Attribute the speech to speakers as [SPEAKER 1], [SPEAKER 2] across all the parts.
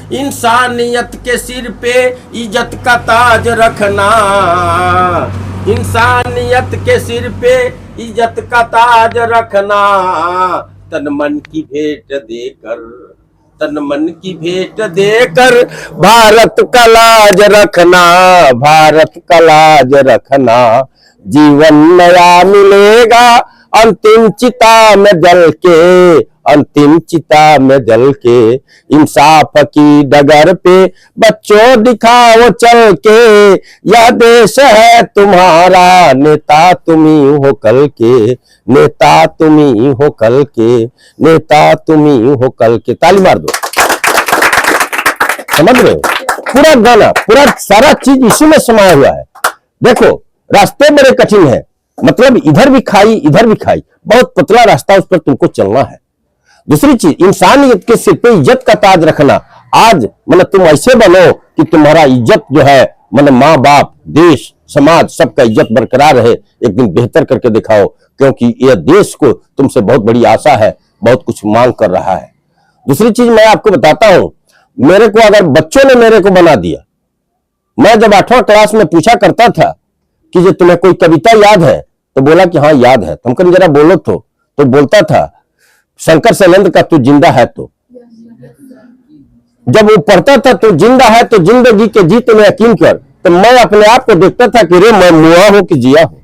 [SPEAKER 1] इंसानियत के सिर पे इज्जत का ताज रखना, इंसानियत के सिर पे इज्जत का ताज रखना, तन मन की भेंट देकर, तन मन की भेंट देकर भारत का लाज रखना, भारत का लाज रखना, जीवन नया मिलेगा अंतिम चिता में जल के, अंतिम चिता में जल के, इंसाफ की डगर पे बच्चों दिखाओ चल के, यह देश है तुम्हारा नेता तुम्ही हो कल के, नेता तुम्ही हो कल के, नेता तुम्ही हो कल के। ताली मार दो। समझ रहे हो? पूरा गाना, पूरा सारा चीज इसी में समाया हुआ है। देखो रास्ते बड़े कठिन है, मतलब इधर भी खाई इधर भी खाई, बहुत पतला रास्ता, उस पर तुमको चलना है। दूसरी चीज, इंसानियत के सिर पे इज्जत का ताज रखना। आज मतलब तुम ऐसे बनो कि तुम्हारा इज्जत जो है, मतलब माँ बाप, देश, समाज, सबका इज्जत बरकरार रहे। एक दिन बेहतर करके दिखाओ, क्योंकि यह देश को तुमसे बहुत बड़ी आशा है, बहुत कुछ मांग कर रहा है। दूसरी चीज मैं आपको बताता हूं, मेरे को अगर बच्चों ने मेरे को बना दिया, मैं जब 8वां क्लास में पूछा करता था कि जो तुम्हें कोई कविता याद है, तो बोला कि हाँ याद है। तुम कभी जरा बोलो तो बोलता था शंकर शैलेंद्र का तू जिंदा है तो। जब वो पढ़ता था तो जिंदा है तो जिंदगी के जीत में यकीन कर, तो मैं अपने आप को देखता था कि रे मैं मुआ हूं कि जिया हूं,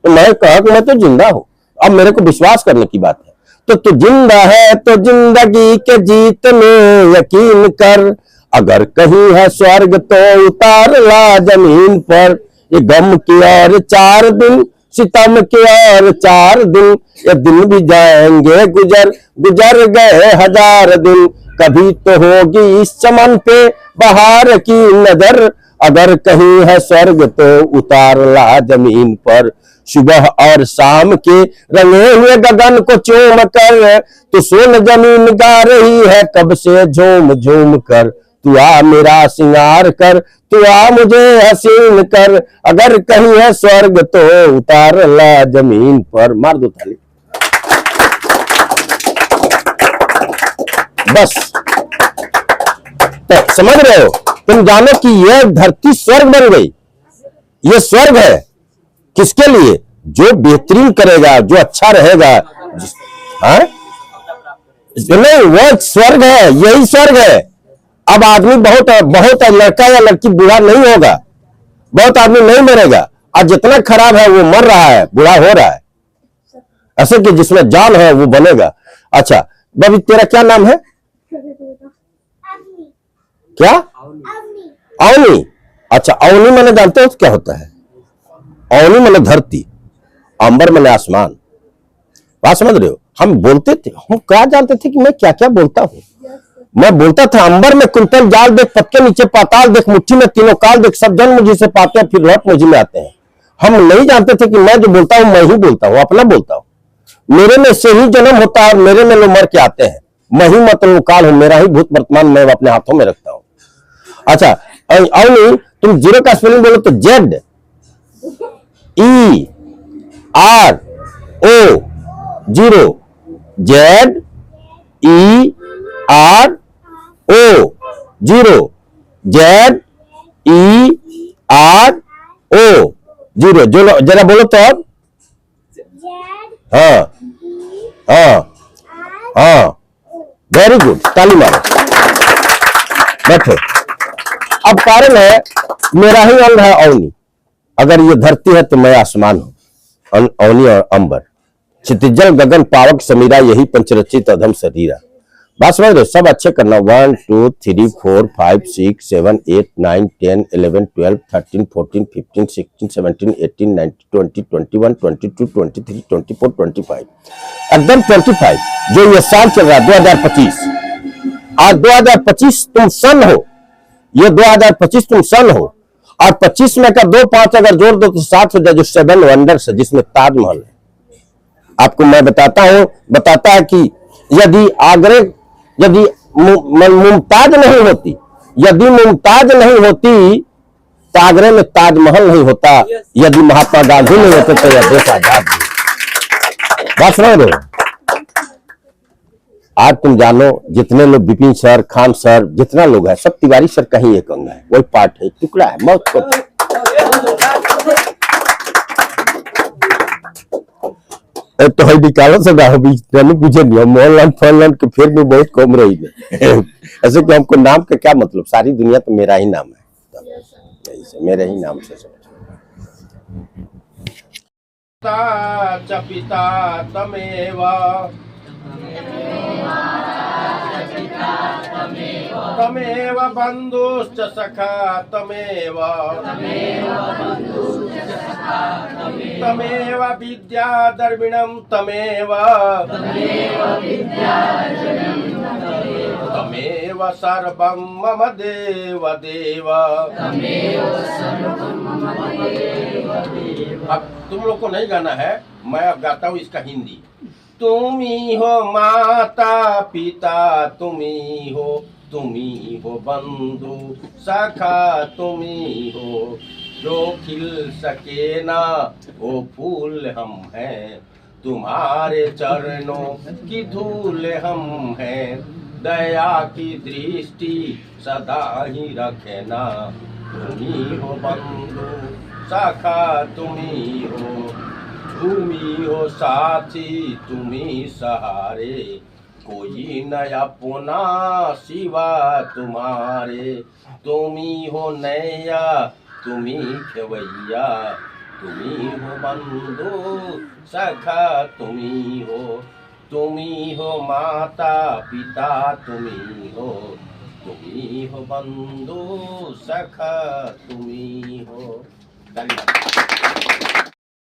[SPEAKER 1] तो मैं कहा कि मैं तो जिंदा हूं। अब मेरे को विश्वास करने की बात है। तो तू जिंदा है तो जिंदगी के जीत में यकीन कर, अगर कहीं है स्वर्ग तो उतार ला जमीन पर, ये गम की और 4 दिन, सितम के और 4 दिन, ये दिन भी जाएंगे गुजर, गुजर गए 1000 दिन, कभी तो होगी इस चमन पे बहार की नजर, अगर कहीं है स्वर्ग तो उतार ला जमीन पर, सुबह और शाम के रंगे हुए गगन को चूम कर, तो सोन जमीन गा रही है कब से झूम झूम कर, तू आ मेरा सिंगार कर, तू आ मुझे हसीन कर, अगर कहीं है स्वर्ग तो उतार ला जमीन पर। मार दो ताली। बस तो समझ रहे हो? तुम जानो कि यह धरती स्वर्ग बन गई। यह स्वर्ग है किसके लिए? जो बेहतरीन करेगा, जो अच्छा रहेगा। हाँ नहीं, वो स्वर्ग है, यही स्वर्ग है। अब आदमी बहुत लड़का या लड़की बूढ़ा नहीं होगा, बहुत आदमी नहीं मरेगा। आज जितना खराब है वो मर रहा है, बूढ़ा हो रहा है। ऐसे कि जिसमें जान है वो बनेगा। अच्छा बबी, तेरा क्या नाम है? क्या? अवनी। अच्छा अवनी मैंने जानते हो क्या होता है? अवनी मैंने धरती, अंबर मैंने आसमान। बात समझ रहे हो? हम बोलते थे, हम क्या जानते थे कि मैं क्या क्या बोलता हूं। मैं बोलता था अंबर में कुंतल जाल देख, पत्ते नीचे पाताल देख, मुट्ठी में तीनों काल देख, सब जन मुझे से पाते हैं फिर लौट मुझे में आते हैं। हम नहीं जानते थे कि मैं जो बोलता हूं मैं ही बोलता हूं, अपना बोलता हूं। मेरे में से ही जन्म होता है और मेरे में लोग मर के आते हैं। मैं ही मतलब काल हूं, मेरा ही भूत वर्तमान मैं अपने हाथों में रखता हूं। अच्छा अवनी, तुम 0 का स्पेलिंग बोलो तो Z E R O 0, Z E R O 0, Z E R O 0। जो जरा बोलो तो अब। हाँ हाँ हाँ, वेरी गुड, ताली मारो। बैठो। अब कारण है मेरा ही अंग है अवनी। अगर ये धरती है तो मैं आसमान हूं, अवनी और अंबर, क्षितिजल गगन पावक समीरा, यही पंचरचित अधम शरीरा। बात समझ रहे? सब अच्छे करना। 1 2 3 4 5 6 7 8 9 10 11 12 13 14 15 16 17 18 19 20 21 22 23 24 25, एकदम 25। जो ये साल चल रहा है 2025, आज 2025 तुम सन हो, ये 2025 तुम सन हो, और 25 में का 2 5 अगर जोड़ दो तो 7 हो जाए, जो 7 वंडर्स है, जिसमें ताजमहल है। आपको मैं बताता है कि यदि मुमताज नहीं होती, यदि मुमताज नहीं होती तो आगरे में ताजमहल नहीं होता, यदि महात्मा गांधी नहीं होते तो यह देश आजाद नहीं। बात समझ रहे हो? आज तुम जानो जितने लोग विपिन सर, खान सर, जितना लोग है सब तिवारी सर का ही एक अंग है, वही पार्ट है, टुकड़ा है, मौत को। तो है निकालो सदा हो बीच में पूछे नहीं, हम ऑनलाइन फोनलाइन के फिर भी बहुत कम रही है। ऐसे कि हमको नाम का क्या मतलब, सारी दुनिया तो मेरा ही नाम है, यही से मेरे ही नाम से समझो। च पिता तमेव तमेव बंधुश्च सखा तमेव तमेव विद्या द्रविणं तमेव तमेव सर्वं मम देव देव। अब तुम लोग को नहीं गाना है, मैं अब गाता हूँ इसका हिंदी। तुम ही हो माता पिता, तुम ही हो बंधु सखा, तुम ही हो जो खिल सके ना वो फूल हम हैं, तुम्हारे चरणों की धूल हम हैं, दया की दृष्टि सदा ही रखना, तुम ही हो बंधु सखा, तुम ही हो, तुम ही हो साथी, तुम ही सहारे, कोई न अपना सिवा तुम्हारे, तुम ही हो नैया, तुम ही खेवैया, तुम ही हो बंधु सखा, तुम ही हो माता पिता, तुम ही हो बंधु सखा, तुम ही हो।